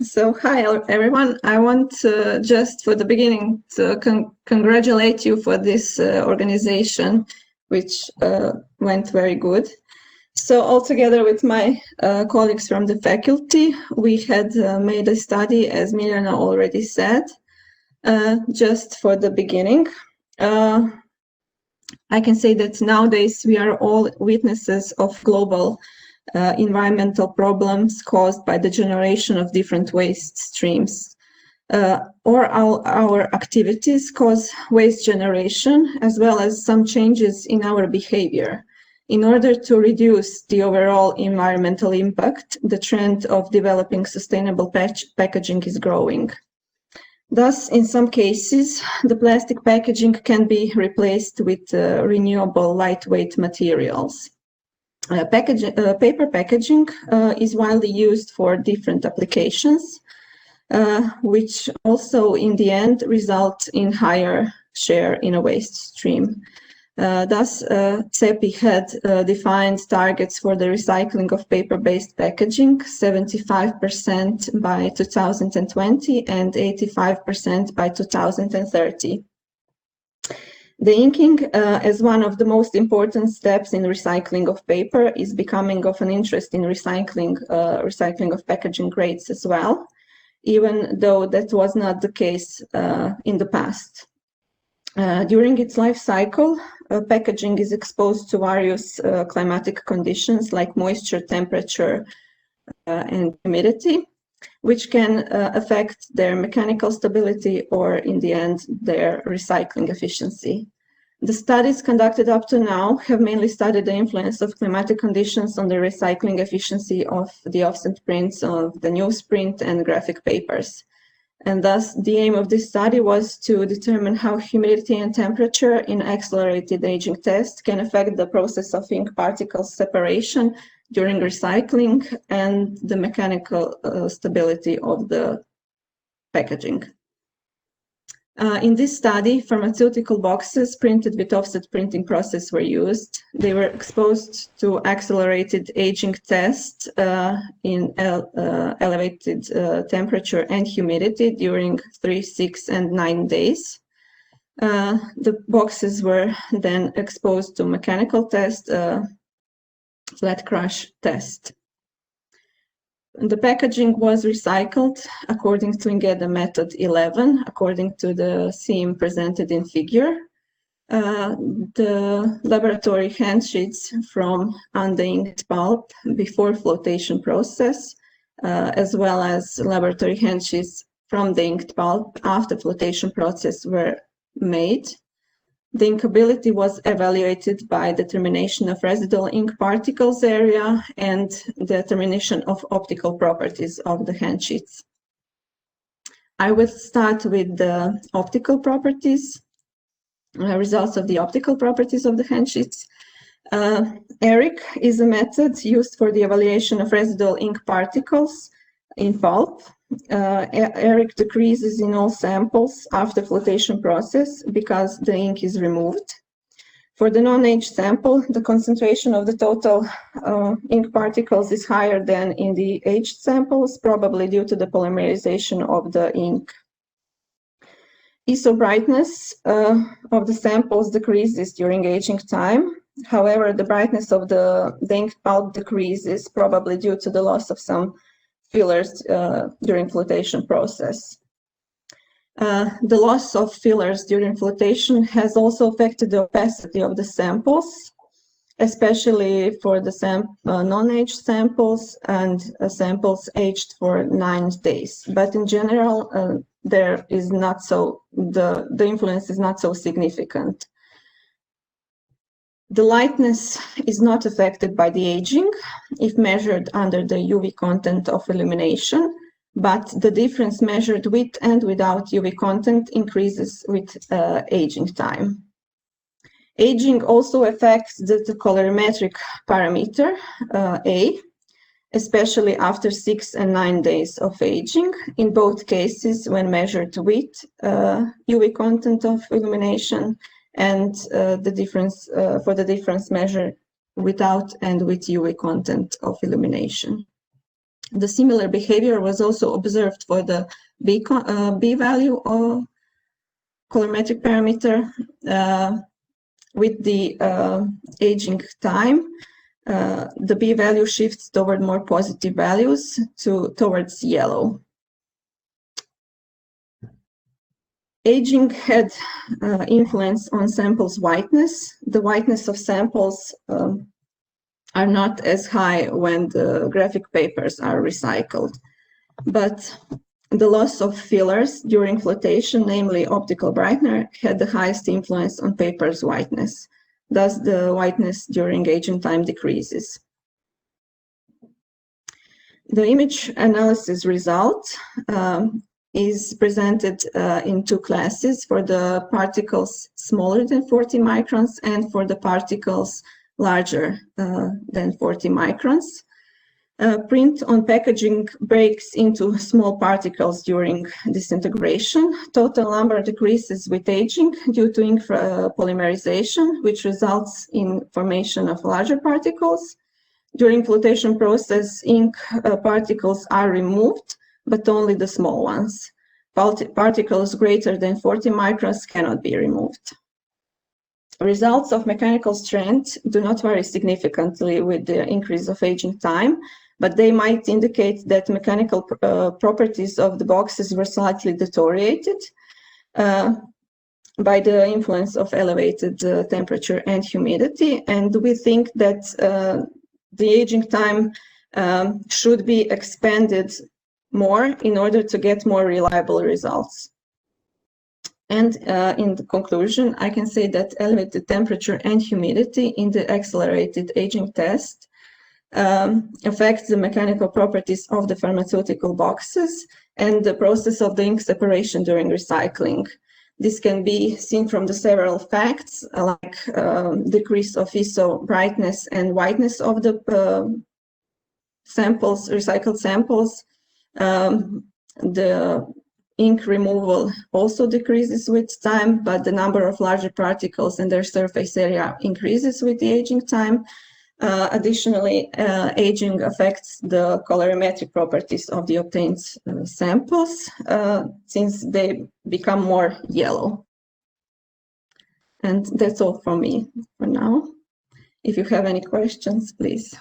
So hi everyone. I want just for the beginning to congratulate you for this organization, which went very good. So all together with my colleagues from the faculty, we had made a study, as Mirjana already said, just for the beginning. I can say that nowadays we are all witnesses of global environmental problems caused by the generation of different waste streams. Or our activities cause waste generation, as well as some changes in our behavior. In order to reduce the overall environmental impact, the trend of developing sustainable packaging is growing. Thus, in some cases, the plastic packaging can be replaced with renewable lightweight materials. Paper packaging is widely used for different applications, which also in the end result in higher share in a waste stream. Thus, CEPI had defined targets for the recycling of paper-based packaging, 75% by 2020 and 85% by 2030. The inking, as one of the most important steps in recycling of paper, is becoming of an interest in recycling of packaging grades as well, even though that was not the case in the past. During its life cycle, packaging is exposed to various climatic conditions like moisture, temperature, and humidity, which can affect their mechanical stability or, in the end, their recycling efficiency. The studies conducted up to now have mainly studied the influence of climatic conditions on the recycling efficiency of the offset prints of the newsprint and graphic papers. And thus, the aim of this study was to determine how humidity and temperature in accelerated aging tests can affect the process of ink particles separation during recycling and the mechanical stability of the packaging. In this study, pharmaceutical boxes printed with offset printing process were used. They were exposed to accelerated aging tests in elevated temperature and humidity during 3, 6, and 9 days. The boxes were then exposed to mechanical test, flat crush test. The packaging was recycled according to Ingeda method 11, according to the scheme presented in figure. The laboratory handsheets from undinked pulp before flotation process, as well as laboratory handsheets from the inked pulp after flotation process were made. The inkability was evaluated by determination of residual ink particles area and determination of optical properties of the handsheets. I will start with the optical properties, results of the optical properties of the handsheets. ERIC is a method used for the evaluation of residual ink particles in pulp. ERIC decreases in all samples after flotation process because the ink is removed. For the non-aged sample, the concentration of the total ink particles is higher than in the aged samples, probably due to the polymerization of the ink. ISO brightness of the samples decreases during aging time. However, the brightness of the inked pulp decreases, probably due to the loss of some fillers during flotation process. The loss of fillers during flotation has also affected the opacity of the samples, especially for the non-aged samples and samples aged for 9 days. But in general, the influence is not so significant. The lightness is not affected by the aging if measured under the UV content of illumination, but the difference measured with and without UV content increases with aging time. Aging also affects the colorimetric parameter, A, especially after 6 and 9 days of aging, in both cases when measured with UV content of illumination, and the difference for the difference measured without and with UV content of illumination. The similar behavior was also observed for the B value of colorimetric parameter. With the aging time, the B value shifts toward more positive values towards yellow. Aging had influence on samples' whiteness. The whiteness of samples are not as high when the graphic papers are recycled, but the loss of fillers during flotation, namely optical brightener, had the highest influence on paper's whiteness. Thus, the whiteness during aging time decreases. The image analysis result is presented in two classes, for the particles smaller than 40 microns and for the particles larger than 40 microns. Print on packaging breaks into small particles during disintegration. Total number decreases with aging due to ink polymerization, which results in formation of larger particles. During flotation process, ink particles are removed, but only the small ones. Particles greater than 40 microns cannot be removed. Results of mechanical strength do not vary significantly with the increase of aging time, but they might indicate that mechanical properties of the boxes were slightly deteriorated by the influence of elevated temperature and humidity. And we think that the aging time should be expanded more in order to get more reliable results. And in the conclusion, I can say that elevated temperature and humidity in the accelerated aging test affects the mechanical properties of the pharmaceutical boxes and the process of the ink separation during recycling. This can be seen from the several facts, like decrease of ISO brightness and whiteness of the samples, recycled samples. The ink removal also decreases with time, but the number of larger particles and their surface area increases with the aging time. Additionally, aging affects the colorimetric properties of the obtained samples since they become more yellow. And that's all from me for now. If you have any questions, please.